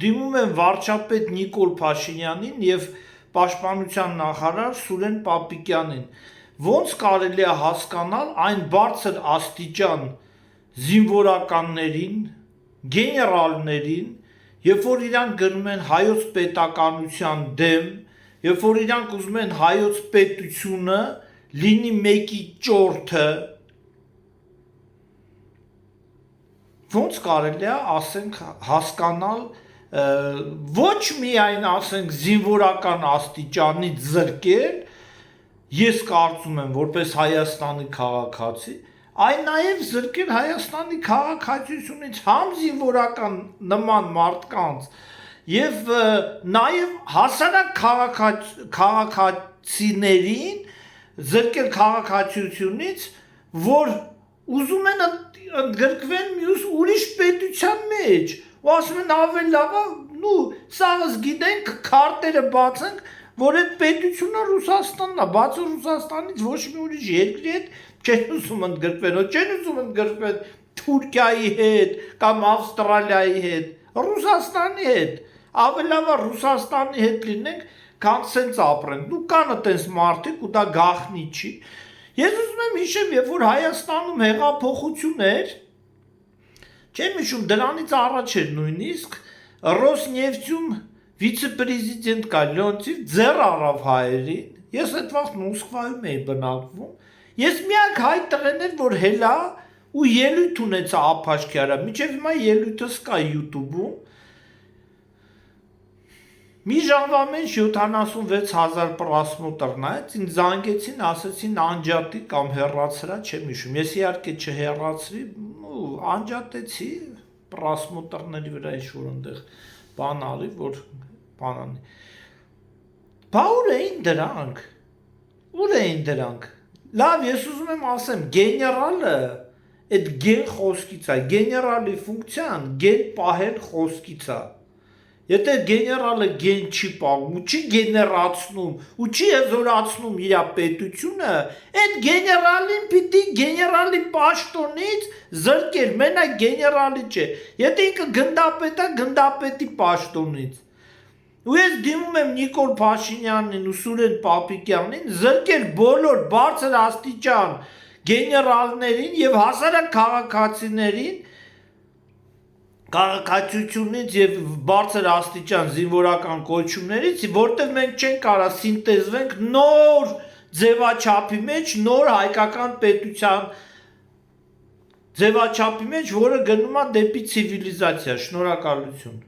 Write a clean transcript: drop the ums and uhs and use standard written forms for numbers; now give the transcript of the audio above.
դիմում եմ վարչապետ Նիկոլ Փաշինյանին եւ պաշտպանության նախարար Սուրեն Պապիկյանին, ոնց կարելի է հասկանալ այն բարձր աստիճան զինվորականներին, գեներալներին, երբ որ իրանք գնում են հայոց պետականության դեմ, երբ որ իրանք ուզում են հայոց պետությունը լինի մեկի ճորթը, ոնց կարելի է ասենք հասկանալ ոչ միայն ասենք զինվորական աստիճանից զրկել, ես կարծում եմ որպես Հայաստանի քաղաքացի, այլ նաև զրկել Հայաստանի քաղաքացիությունից համ զինվորական նման մարդկանց եւ նաև հասարակ քաղաքացիներին զրկել քաղաքացիությունից, որ ուզում են ընդգրկվեն մյուս ուրիշ պետության մեջ, ու ասում են ավելի լավ է, սաղս գիտենք, քարտերը բացենք, որ այդ պետությունը Ռուսաստանն է, բացի Ռուսաստանից ոչ մի ուրիշ երկրի հետ չեն ուզում ընդգրկվեն, չեն ուզում ընդգրկվեն Թուրքիայի հետ կամ Ավստրալիայի հետ, Ռուսաստանի հետ, ավելի լավ է Ռուսաստանի հետ լինենք, քան սենց ապրենք, կան այդպես մարդիկ ու դա գաղտնի չի։ Ես ուզում եմ հիշեմ, երբ որ Հայաստանում հեղափոխություն էր, չեմ հիշում, դրանից առաջ էր նույնիսկ Ռոսնեֆտյում վիցեպրեզիդենտ կա Լեոնտիև ձեռ առավ հայերին, ես այդ վաղ Մոսկվայում էի բնակվում, ես միակ հայ տղեն էր, որ հելա ու ելույթ ունեցա Ափաշկյարը, մինչև հիմա ելույթս կա YouTube-ում, մի ժամվա մեջ 76,000 պրասմոտր նայեց, ինձ զանգեցին, ասեցին անջատի կամ հեռացրա, չեմ հիշում, ես իհարկե չհեռացրի, անջատեցի պրասմոտրների վրա ինչ-որ ընդեղ բան արի, որ բան անի։ Բա ուր էին դրանք, լավ, ես ուզում եմ ասեմ, գեներալը այդ գեն խոսքից է, գեներալի ֆունկցիան գեն պահել խոսքից է, եթե գեներալը գեն չի պահում ու չի գեներացնում ու չի հզորացնում իր պետությունը, այդ գեներալին պիտի գեներալի պաշտոնից զրկել, մենակ գեներալի չէ, եթե ինքը գնդապետ է, գնդապետի պաշտոնից։ Ու ես դիմում եմ Նիկոլ Փաշինյանին ու Սուրեն Պապիկյանին զրկել բոլոր բարձր աստիճան գեներալներին եւ հասարակ քաղաքացիներին քաղաքացիությունից եւ բարձր աստիճան զինվորական կոչումներից, որտեղ մենք չենք կարա սինտեզվենք նոր ձևաչափի մեջ, նոր հայկական պետության ձևաչափի մեջ, որը գնում է դեպի ցիվիլիզացիա, շնորհակալություն։